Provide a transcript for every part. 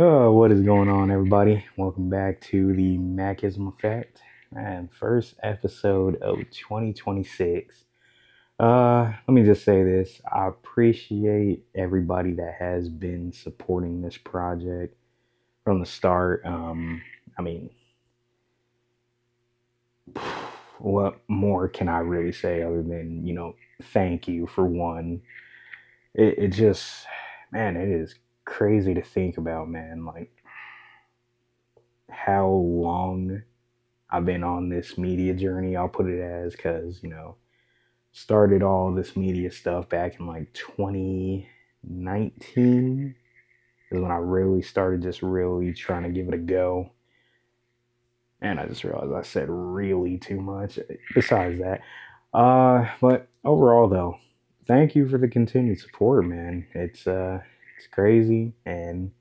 What is going on, everybody? Welcome back to the Mackism Effect and first episode of 2026. Let me just say this. I appreciate everybody that has been supporting this project from the start. I mean, what more can I really say other than, thank you for one. It just, man, it is crazy to think about, man, like how long I've been on this media journey, I'll put it as, because, started all this media stuff back in like 2019 is when I really started just really trying to give it a go. And I just realized I said really too much. Besides that, but overall though, thank you for the continued support, man. It's crazy, and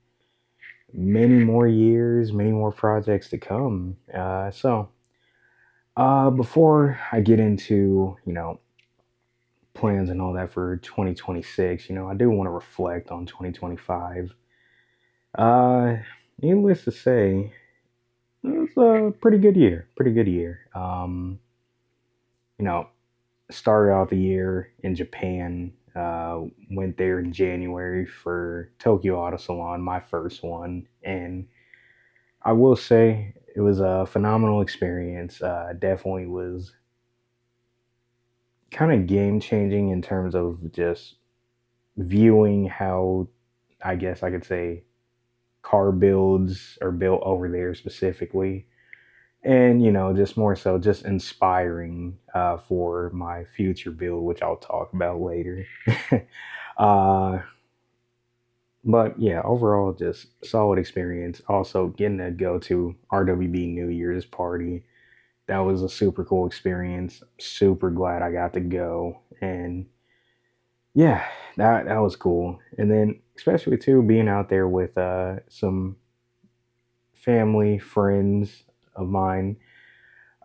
many more years, many more projects to come. Before I get into, plans and all that for 2026, I do want to reflect on 2025. Uh, Needless to say, it was a pretty good year. Pretty good year. You know, Started out the year in Japan. Went there in January for Tokyo Auto Salon, my first one, and I will say it was a phenomenal experience. Definitely was kind of game changing in terms of just viewing how, I guess I could say, car builds are built over there specifically, and just more so just inspiring for my future build, which I'll talk about later. uh, but yeah, overall, just solid experience. Also, getting to go to RWB New Year's party, that was a super cool experience. Super glad I got to go, and yeah, that was cool. And then especially too being out there with some family friends of mine.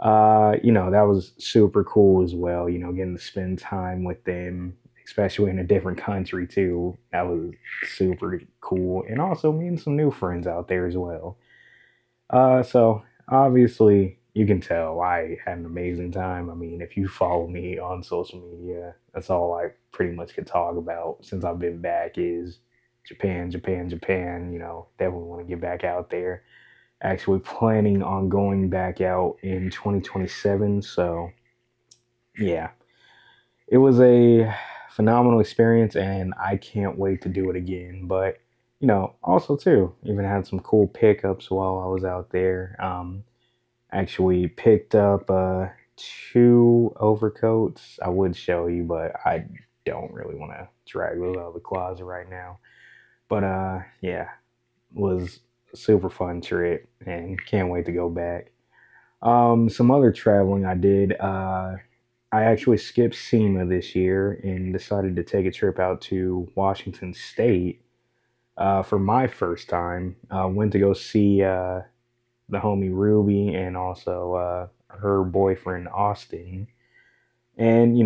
That was super cool as well. Getting to spend time with them, especially in a different country too. That was super cool, and also meeting some new friends out there as well. So obviously, you can tell I had an amazing time. I mean, if you follow me on social media, that's all I pretty much could talk about since I've been back is Japan, Japan, Japan. Definitely want to get back out there. Actually, planning on going back out in 2027. So, yeah, it was a phenomenal experience, and I can't wait to do it again. But also too, even had some cool pickups while I was out there. Actually picked up two overcoats. I would show you, but I don't really want to drag those out of the closet right now. But yeah, was a super fun trip, and can't wait to go back. Some other traveling I did. I actually skipped SEMA this year and decided to take a trip out to Washington State for my first time. Went to go see the homie Ruby and also her boyfriend Austin. And,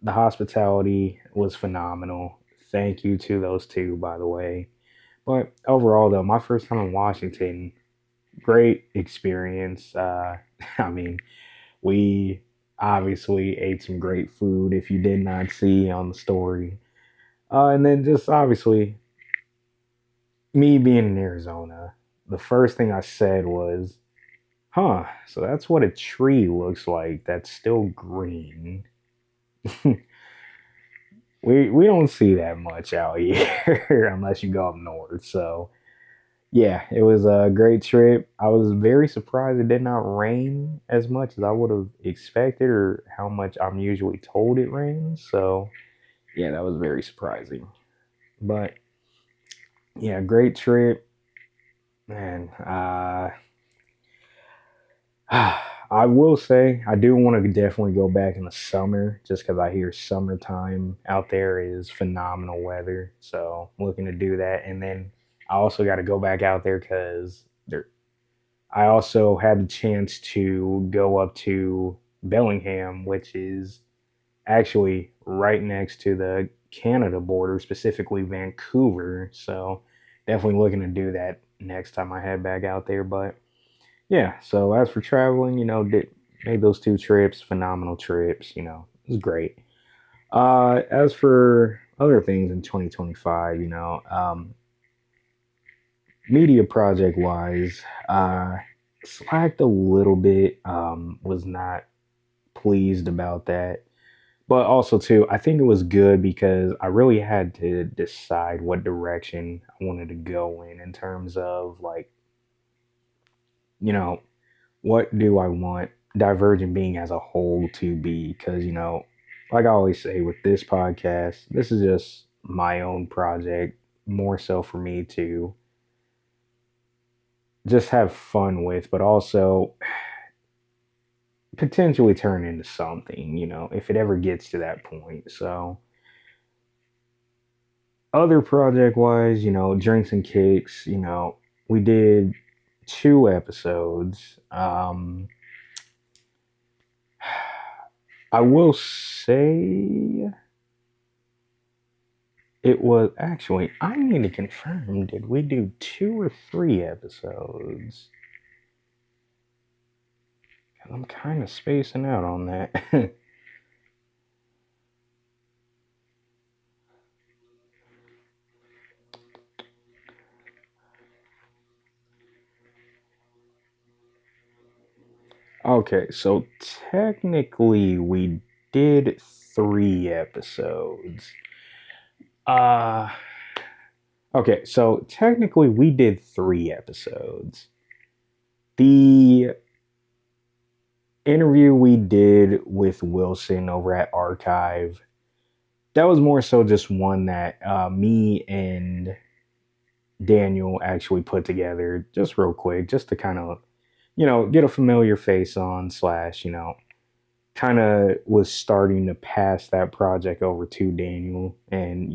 the hospitality was phenomenal. Thank you to those two, by the way. But overall, though, my first time in Washington, great experience. I mean, we obviously ate some great food if you did not see on the story. And then just obviously, me being in Arizona, the first thing I said was, huh, so that's what a tree looks like that's still green. We don't see that much out here unless you go up north. So yeah, it was a great trip. I was very surprised it did not rain as much as I would have expected or how much I'm usually told it rains. So yeah, that was very surprising. But yeah, great trip, man. I will say I do want to definitely go back in the summer just because I hear summertime out there is phenomenal weather. So I'm looking to do that. And then I also got to go back out there because there, I also had the chance to go up to Bellingham, which is actually right next to the Canada border, specifically Vancouver. So definitely looking to do that next time I head back out there. But yeah, so as for traveling, made those two trips, phenomenal trips. It was great. As for other things in 2025, media project wise, slacked a little bit. Was not pleased about that. But also too, I think it was good because I really had to decide what direction I wanted to go in terms of like, you know, what do I want Divergent being as a whole to be? Because, like I always say with this podcast, this is just my own project, more so for me to just have fun with, but also potentially turn into something, if it ever gets to that point. So, other project wise, drinks and kicks, we did two episodes. I will say it was actually, I need to confirm, did we do two or three episodes? I'm kind of spacing out on that. Okay, so technically we did three episodes. Uh okay, so technically we did three episodes. The interview we did with Wilson over at Archive, that was more so just one that me and Daniel actually put together just real quick, just to kind of, get a familiar face on, slash, kind of was starting to pass that project over to Daniel. And,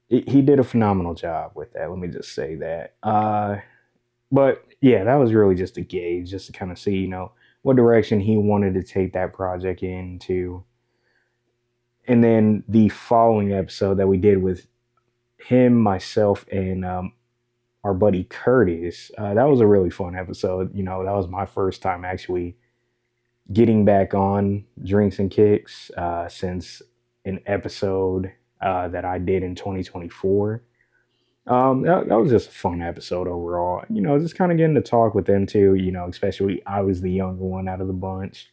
he did a phenomenal job with that. Let me just say that. But yeah, that was really just a gauge, just to kind of see, what direction he wanted to take that project into. And then the following episode that we did with him, myself, and our buddy Curtis, that was a really fun episode. That was my first time actually getting back on Drinks and Kicks since an episode that I did in 2024. That was just a fun episode overall. Just kind of getting to talk with them too. Especially I was the younger one out of the bunch.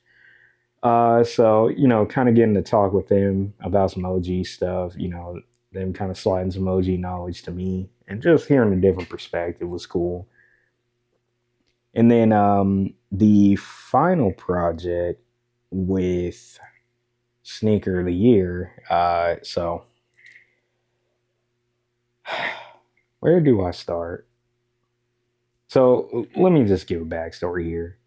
So kind of getting to talk with them about some OG stuff. Them kind of sliding some OG knowledge to me, and just hearing a different perspective was cool. And then the final project with Sneaker of the Year. So where do I start? So let me just give a backstory here.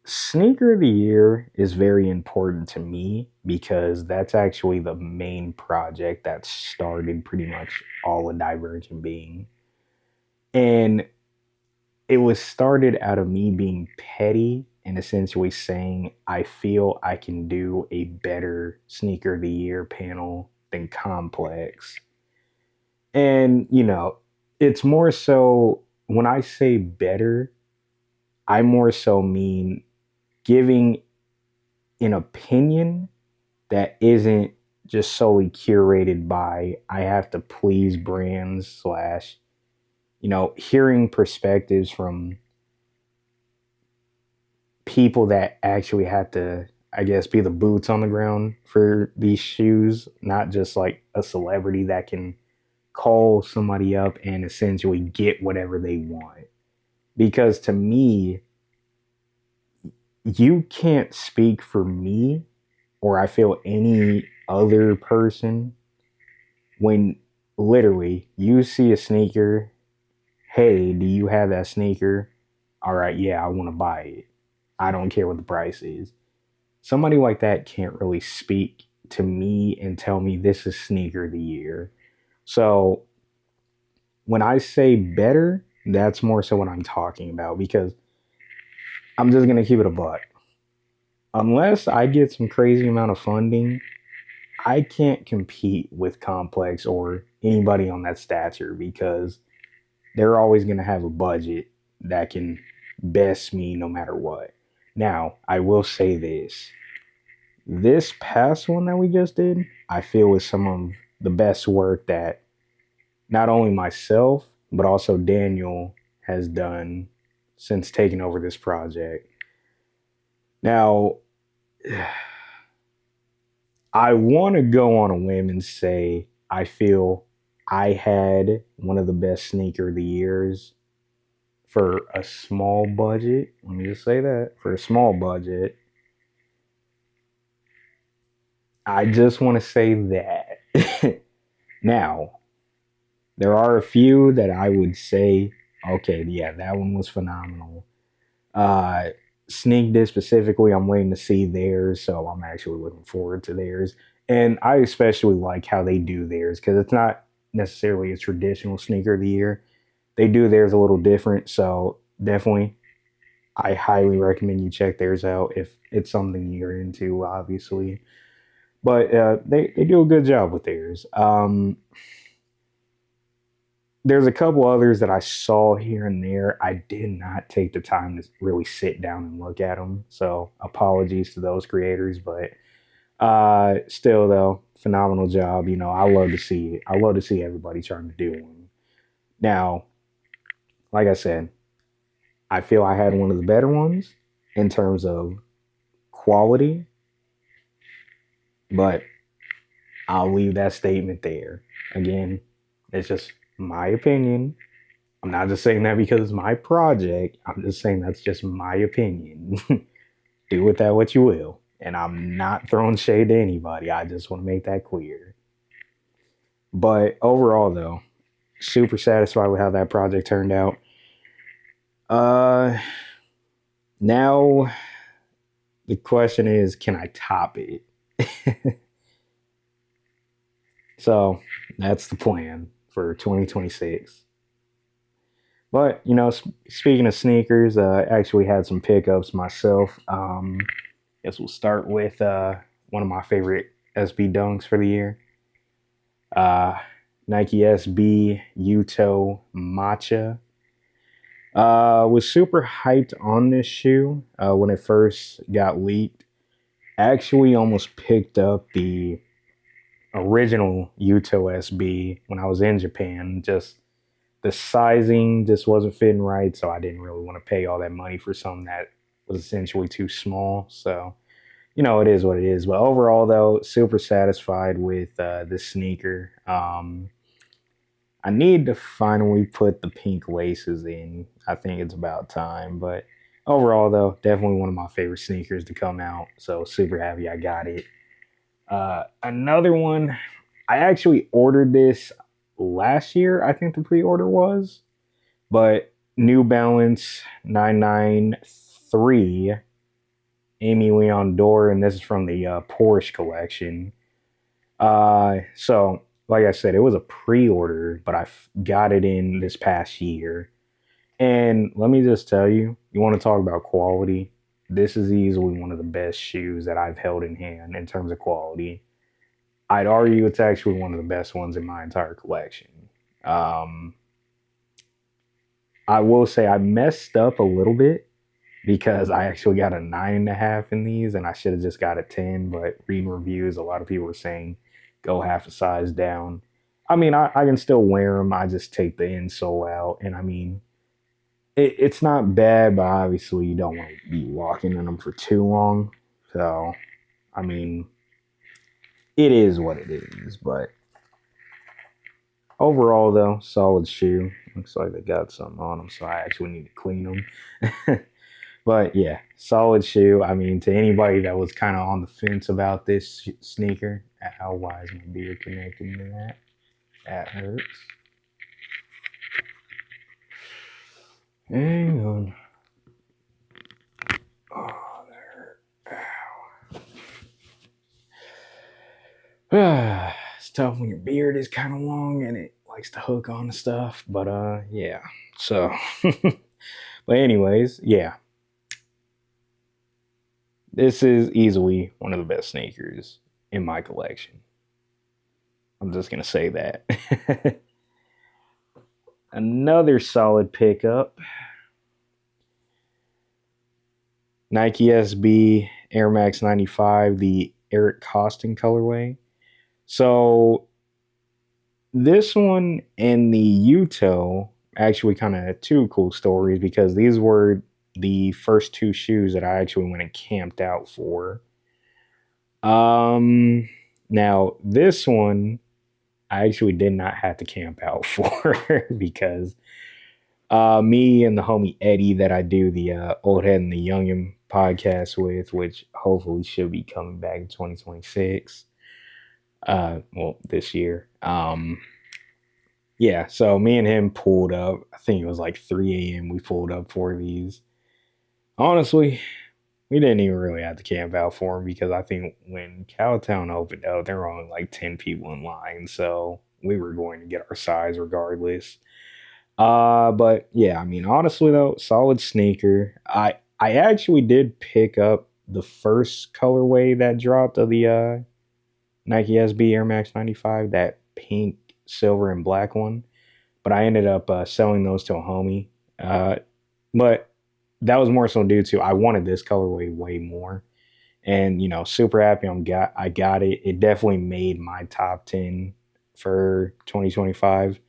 Sneaker of the Year is very important to me because that's actually the main project that started pretty much all of Divergent being. And it was started out of me being petty and essentially saying, I feel I can do a better Sneaker of the Year panel than Complex. And, it's more so when I say better, I more so mean giving an opinion that isn't just solely curated by I have to please brands, slash, hearing perspectives from people that actually have to, I guess, be the boots on the ground for these shoes, not just like a celebrity that can call somebody up and essentially get whatever they want. Because to me, you can't speak for me or I feel any other person when literally you see a sneaker. Hey, do you have that sneaker? All right, yeah, I want to buy it. I don't care what the price is. Somebody like that can't really speak to me and tell me this is Sneaker of the Year. So when I say better, that's more so what I'm talking about, because I'm just going to keep it a buck. Unless I get some crazy amount of funding, I can't compete with Complex or anybody on that stature because they're always going to have a budget that can best me no matter what. Now, I will say this past one that we just did, I feel was some of the best work that not only myself, but also Daniel has done since taking over this project. Now, I want to go on a whim and say I feel I had one of the best sneaker of the years for a small budget. Let me just say that for a small budget. I just want to say that. Now, there are a few that I would say, okay, yeah, that one was phenomenal. Uh, Sneak This specifically, I'm waiting to see theirs, so I'm actually looking forward to theirs. And I especially like how they do theirs because it's not necessarily a traditional sneaker of the year. They do theirs a little different, so definitely, I highly recommend you check theirs out if it's something you're into, obviously. But they do a good job with theirs. There's a couple others that I saw here and there. I did not take the time to really sit down and look at them. So apologies to those creators, but still though, phenomenal job. You know, I love to see everybody trying to do one. Now, like I said, I feel I had one of the better ones in terms of quality, but I'll leave that statement there. Again, it's just my opinion. I'm not just saying that because it's my project. I'm just saying that's just my opinion. Do with that what you will. And I'm not throwing shade to anybody. I just want to make that clear. But overall, though, super satisfied with how that project turned out. Uh, Now the question is, can I top it? So that's the plan for 2026. But you know, speaking of sneakers, I actually had some pickups myself. Guess we'll start with one of my favorite SB dunks for the year. Uh, Nike SB Uto Matcha. Was super hyped on this shoe when it first got leaked. Actually, almost picked up the original Uto SB when I was in Japan. Just the sizing just wasn't fitting right, so I didn't really want to pay all that money for something that was essentially too small. So, you know, it is what it is. But overall, though, super satisfied with this sneaker. I need to finally put the pink laces in. I think it's about time. But overall, though, definitely one of my favorite sneakers to come out. So super happy I got it. Another one, I actually ordered this last year. I think the pre-order was, but New Balance 993 Amy Leon Dore, and this is from the Porsche collection. So like I said, it was a pre-order, but got it in this past year. And let me just tell you, you want to talk about quality? This is easily one of the best shoes that I've held in hand in terms of quality. I'd argue it's actually one of the best ones in my entire collection. Um, I will say I messed up a little bit because I actually got a 9.5 in these, and I should have just got a 10. But reading reviews, a lot of people were saying go half a size down. I mean, I can still wear them. I just take the insole out, and I mean, it's not bad, but obviously you don't want to be walking in them for too long. So, I mean, it is what it is. But overall, though, solid shoe. Looks like they got something on them, so I actually need to clean them. But yeah, solid shoe. I mean, to anybody that was kind of on the fence about this sneaker, ow, why is my beard connecting to that? That hurts. Hang on. Oh, there. Ow. It's tough when your beard is kind of long and it likes to hook on to stuff. But yeah. So, but anyways, yeah. This is easily one of the best sneakers in my collection. I'm just gonna say that. Another solid pickup, Nike SB Air Max 95, the Eric Costin colorway. So this one and the Uto actually kind of two cool stories because these were the first two shoes that I actually went and camped out for. Um, Now this one I actually did not have to camp out for because me and the homie Eddie that I do the Old Head and the Youngin podcast with, which hopefully should be coming back in 2026. Well, this year. Yeah, so me and him pulled up. I think it was like 3 a.m. We pulled up for these. Honestly, we didn't even really have to camp out for them because I think when Cowtown opened up, there were only like 10 people in line. So we were going to get our size regardless. But yeah, I mean, honestly though, solid sneaker. I actually did pick up the first colorway that dropped of the Nike SB Air Max 95, that pink, silver, and black one. But I ended up selling those to a homie. But that was more so due to I wanted this colorway way more, and super happy I got it. It definitely made my top 10 for 2025.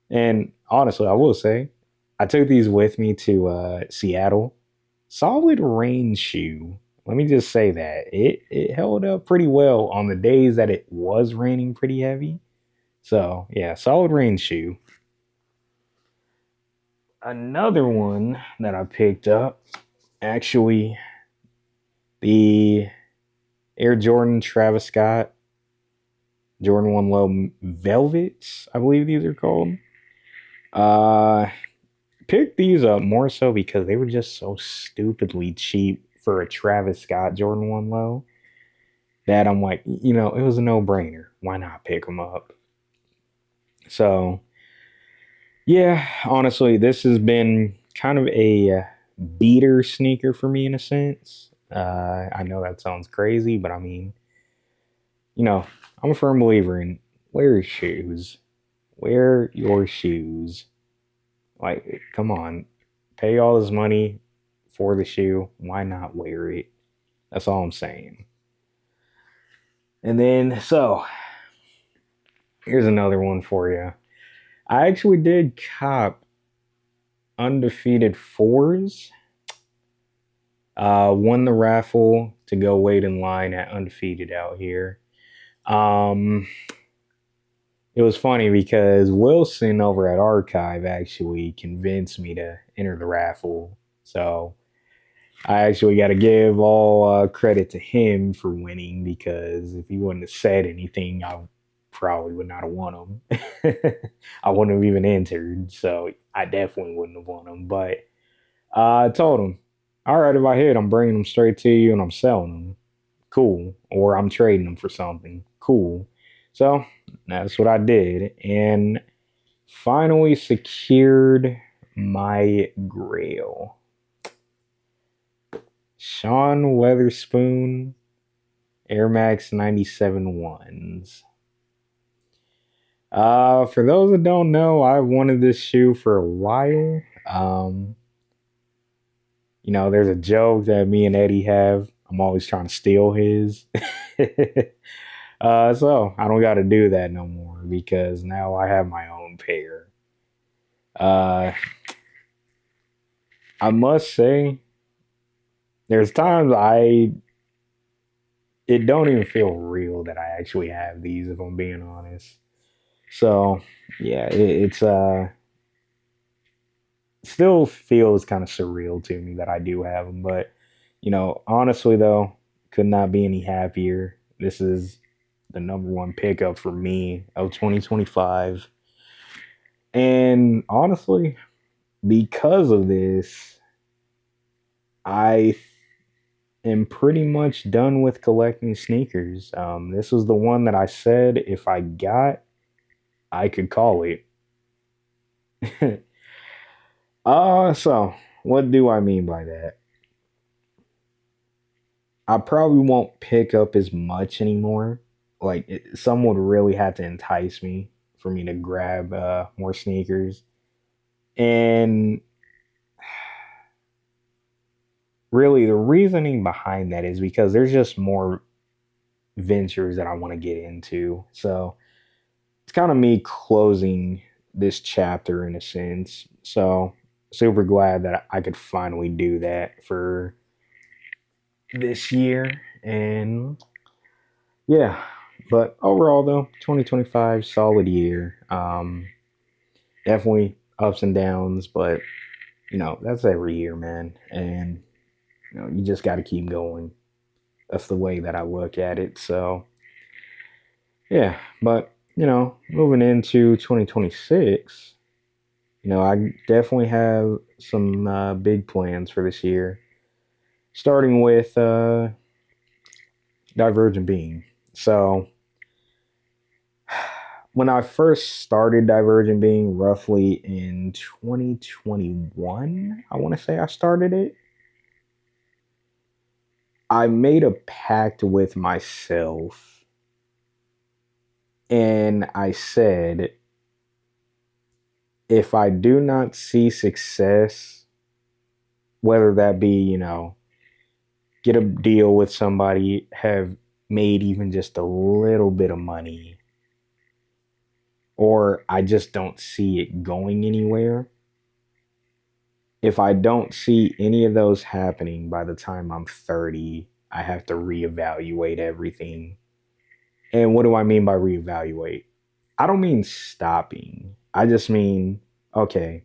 And honestly, I will say, I took these with me to Seattle. Solid rain shoe. Let me just say that it held up pretty well on the days that it was raining pretty heavy. So yeah, solid rain shoe. Another one that I picked up, actually, the Air Jordan Travis Scott Jordan 1 Low Velvets, I believe these are called. Uh Picked these up more so because they were just so stupidly cheap for a Travis Scott Jordan 1 Low that I'm like, it was a no-brainer. Why not pick them up? So, yeah, honestly, this has been kind of a beater sneaker for me in a sense. I know that sounds crazy, but I mean, you know, I'm a firm believer in wear your shoes. Wear your shoes. Like, come on, pay all this money for the shoe. Why not wear it? That's all I'm saying. And then, so here's another one for you. I actually did cop undefeated fours. Won the raffle to go wait in line at undefeated out here. Um, it was funny because Wilson over at Archive actually convinced me to enter the raffle. So I actually got to give all credit to him for winning because if he wouldn't have said anything, I probably would not have won them. I wouldn't have even entered, so I definitely wouldn't have won them. But I told him, all right, if I hit, I'm bringing them straight to you and I'm selling them. Cool. Or I'm trading them for something. Cool. So that's what I did. And finally secured my grail. Sean Weatherspoon Air Max 97 ones. For those that don't know, I've wanted this shoe for a while. There's a joke that me and Eddie have. I'm always trying to steal his. So I don't got to do that no more because now I have my own pair. Uh, I must say, there's times it don't even feel real that I actually have these, if I'm being honest. So yeah, it's still feels kind of surreal to me that I do have them. But honestly though, could not be any happier. This is the number one pickup for me of 2025. And honestly, because of this, I am pretty much done with collecting sneakers. This was the one that I said if I got, I could call it. So what do I mean by that? I probably won't pick up as much anymore Like some would really have to entice me for me to grab more sneakers. And really, the reasoning behind that is because there's just more ventures that I want to get into. So it's kind of me closing this chapter in a sense. So super glad that I could finally do that for this year. And yeah, but overall though, 2025 solid year. Definitely ups and downs, but that's every year, man. And you just got to keep going. That's the way that I look at it. So yeah, but moving into 2026, I definitely have some big plans for this year, starting with Divergent Being. So when I first started Divergent Being, roughly in 2021, I want to say I started it. I made a pact with myself and I said, if I do not see success, whether that be, get a deal with somebody, have made even just a little bit of money, or I just don't see it going anywhere. If I don't see any of those happening by the time I'm 30, I have to reevaluate everything. And what do I mean by reevaluate? I don't mean stopping. I just mean, okay,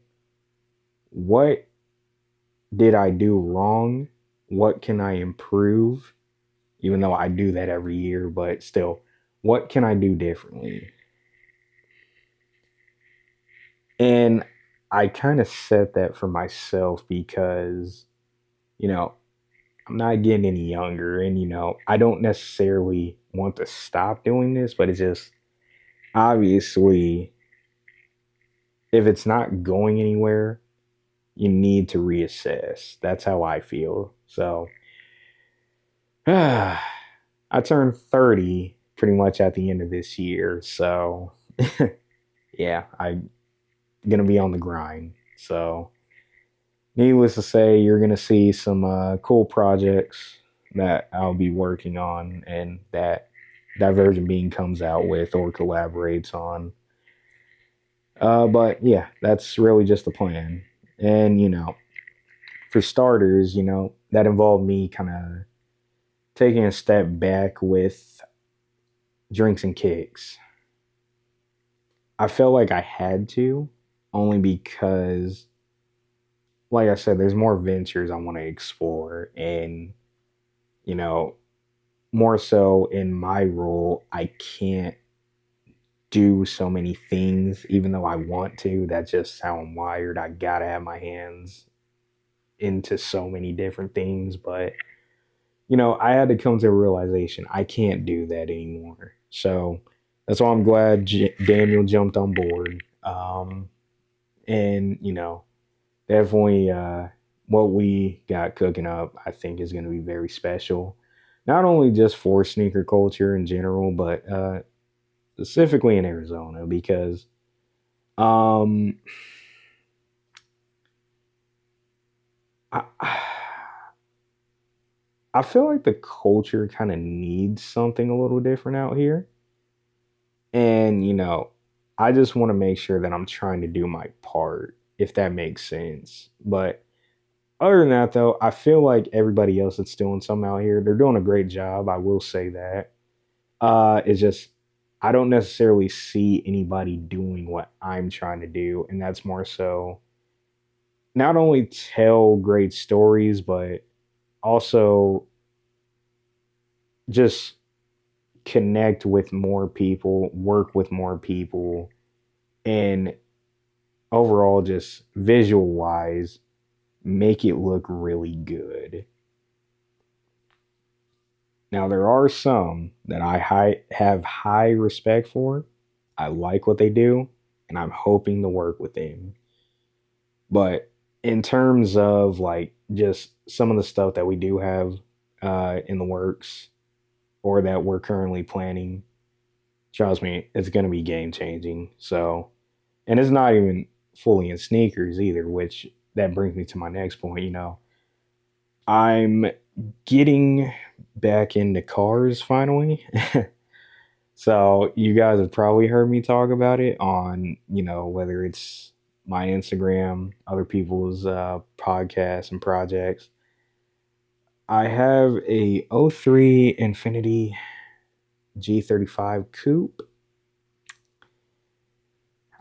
what did I do wrong? What can I improve? Even though I do that every year, but still, what can I do differently? And I kind of set that for myself because, you know, I'm not getting any younger and, I don't necessarily want to stop doing this, but it's just obviously if it's not going anywhere, you need to reassess. That's how I feel. So, I turned 30 pretty much at the end of this year. So, yeah, I'm going to be on the grind. So, needless to say, you're going to see some cool projects that I'll be working on and that Divergent Being comes out with or collaborates on. But yeah, that's really just the plan. And, for starters, that involved me kind of taking a step back with drinks and kicks. I felt like I had to, only because, like I said, there's more ventures I want to explore. And, you know, more so in my role, I can't do so many things, even though I want to. That's just how I'm wired. I gotta have my hands into so many different things. But, I had to come to a realization I can't do that anymore. So that's why I'm glad Daniel jumped on board. And, definitely what we got cooking up, I think, is going to be very special. Not only just for sneaker culture in general, but specifically in Arizona, because um, I, I feel like the culture kind of needs something a little different out here. And, I just want to make sure that I'm trying to do my part, if that makes sense. But other than that, though, I feel like everybody else that's doing something out here, they're doing a great job. I will say that. It's just I don't necessarily see anybody doing what I'm trying to do, and that's more so not only tell great stories, but also just connect with more people, work with more people, and overall, just visual wise, make it look really good. Now, there are some that have high respect for. I like what they do, and I'm hoping to work with them. But in terms of like just some of the stuff that we do have in the works or that we're currently planning, trust me, it's going to be game changing. So, and it's not even fully in sneakers either, which that brings me to my next point. I'm getting back into cars finally. So you guys have probably heard me talk about it on, whether it's my Instagram, other people's podcasts and projects. I have a '03 Infinity G35 Coupe.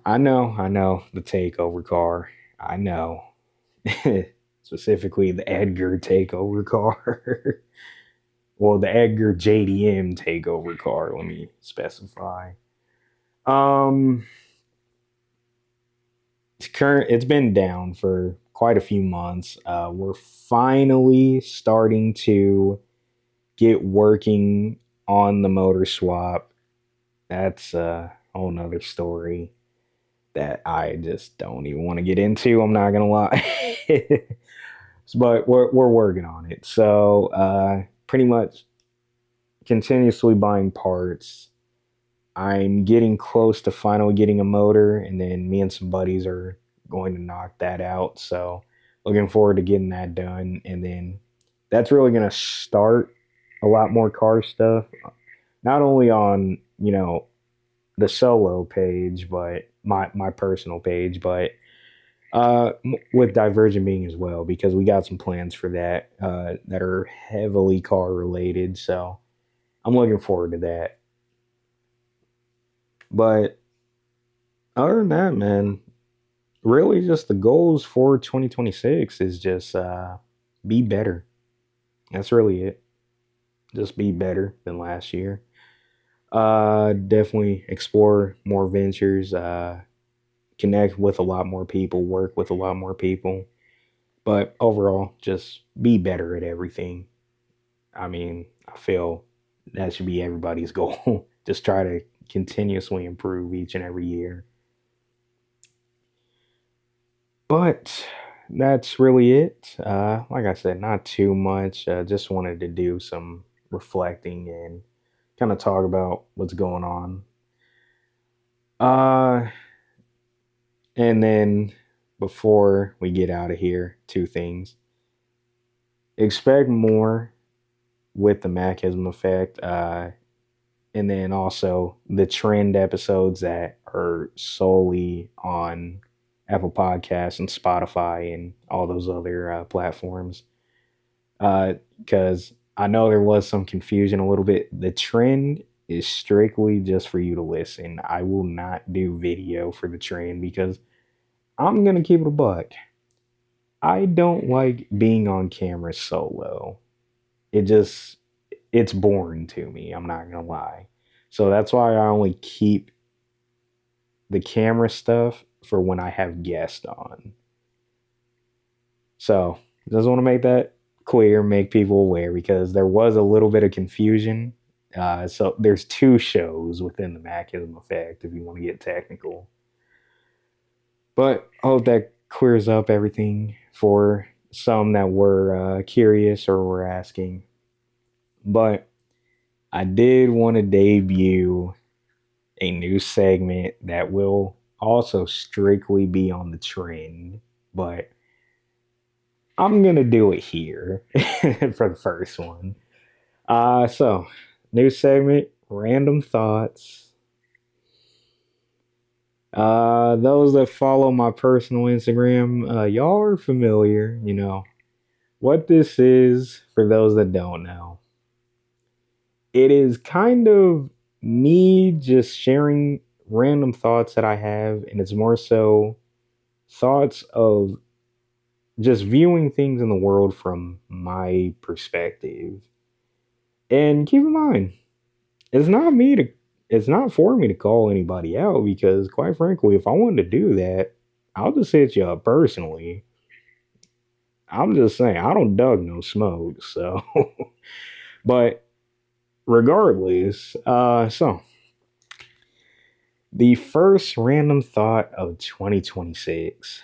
I know the takeover car. I know. Specifically the Edgar takeover car. Well, the Edgar JDM takeover car, let me specify. Um it's been down for quite a few months. We're finally starting to get working on the motor swap. That's a whole nother story that I just don't even want to get into. I'm not gonna lie. But we're working on it. So pretty much continuously buying parts. I'm getting close to finally getting a motor, and then me and some buddies are going to knock that out. So looking forward to getting that done, and then that's really going to start a lot more car stuff, not only on the solo page, but my personal page, but with Divergent Being as well, because we got some plans for that that are heavily car related. So I'm looking forward to that. But other than that, man, really just the goals for 2026 is just be better. That's really it. Just be better than last year. Definitely explore more ventures, connect with a lot more people, work with a lot more people. But overall, just be better at everything. I mean, I feel that should be everybody's goal. Just try to continuously improve each and every year. But that's really it. Like I said, not too much. Just wanted to do some reflecting and kind of talk about what's going on. Uh, and then before we get out of here, two things. Expect more with the Mackism effect. And then also the trend episodes that are solely on Apple Podcasts and Spotify and all those other platforms. Because I know there was some confusion a little bit. The trend is strictly just for you to listen. I will not do video for the trend because I'm going to keep it a buck. I don't like being on camera solo. It just, it's boring to me. I'm not going to lie. So that's why I only keep the camera stuff for when I have guests on. So just want to make that clear, make people aware because there was a little bit of confusion. So there's two shows within the Mackism effect if you want to get technical. But I hope that clears up everything for some that were curious or were asking. But I did want to debut a new segment that will also strictly be on the trend, but I'm gonna do it here for the first one. So new segment, random thoughts. Those that follow my personal Instagram, y'all are familiar, what this is for those that don't know. It is kind of me just sharing random thoughts that I have, and it's more so thoughts of just viewing things in the world from my perspective. And keep in mind, it's not me to it's not for me to call anybody out because quite frankly, if I wanted to do that, I'll just hit you up personally. I'm just saying I don't dug no smoke, so but regardless, so the first random thought of 2026.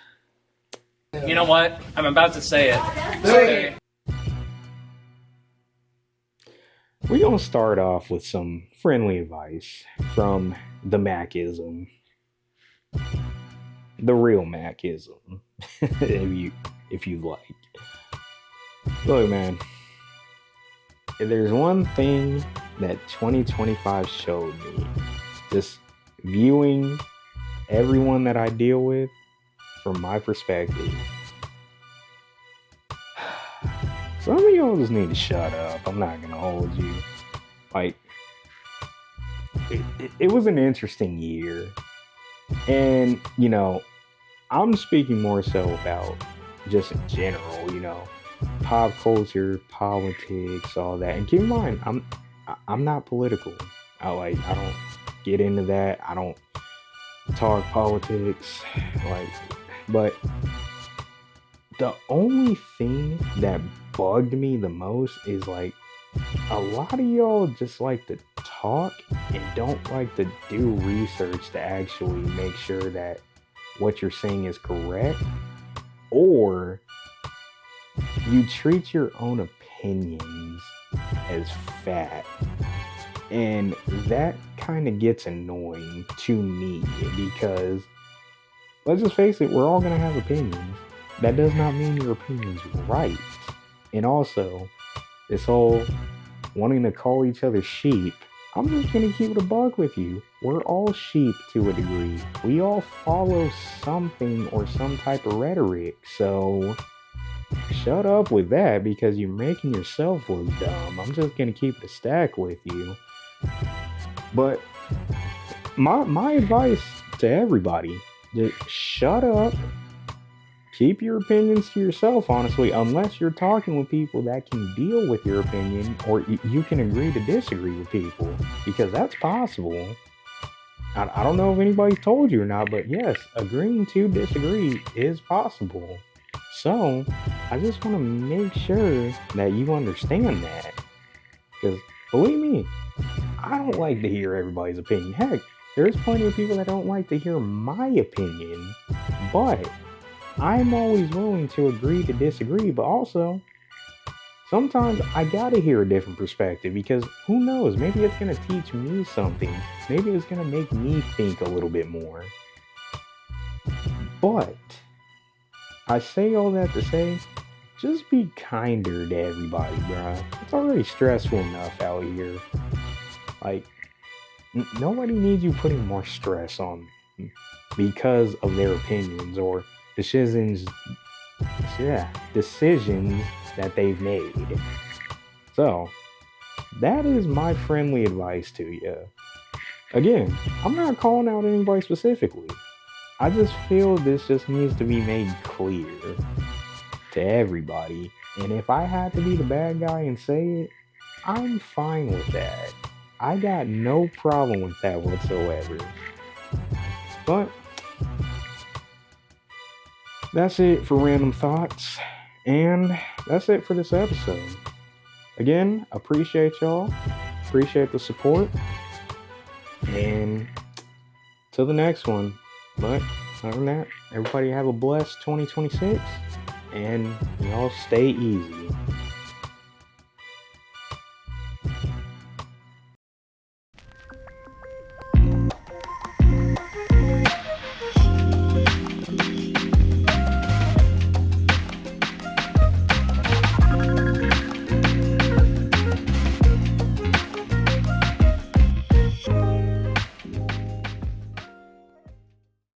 You know what? I'm about to say it. Okay. We're going to start off with some friendly advice from the Mackism, the real Mackism, if you like. Look, man, if there's one thing that 2025 showed me, just viewing everyone that I deal with from my perspective, some of y'all just need to shut up. I'm not gonna hold you. Like, it was an interesting year. And, I'm speaking more so about just in general, pop culture, politics, all that. And keep in mind, I'm not political. I don't get into that. I don't talk politics. Like, but the only thing that bugged me the most is like a lot of y'all just like to talk and don't like to do research to actually make sure that what you're saying is correct, or you treat your own opinions as fact. And that kind of gets annoying to me because let's just face it, we're all going to have opinions. That does not mean your opinion's right. And also, this whole wanting to call each other sheep, I'm just going to keep it a buck with you. We're all sheep to a degree. We all follow something or some type of rhetoric. So shut up with that because you're making yourself look dumb. I'm just going to keep it a stack with you. But my advice to everybody, just shut up. Keep your opinions to yourself, honestly, unless you're talking with people that can deal with your opinion or you can agree to disagree with people, because that's possible. I don't know if anybody's told you or not, but yes, agreeing to disagree is possible. So, I just want to make sure that you understand that. Because, believe me, I don't like to hear everybody's opinion. Heck, there's plenty of people that don't like to hear my opinion, but I'm always willing to agree to disagree, but also sometimes I gotta hear a different perspective because who knows, maybe it's gonna teach me something. Maybe it's gonna make me think a little bit more. But I say all that to say, just be kinder to everybody, bruh. It's already stressful enough out here. Like, nobody needs you putting more stress on them because of their opinions or decisions that they've made. So that is my friendly advice to you. Again, I'm not calling out anybody specifically. I just feel this just needs to be made clear to everybody. And if I had to be the bad guy and say it, I'm fine with that. I got no problem with that whatsoever. But that's it for Random Thoughts. And that's it for this episode. Again, appreciate y'all. Appreciate the support. And till the next one. But other than that, everybody have a blessed 2026. And y'all stay easy.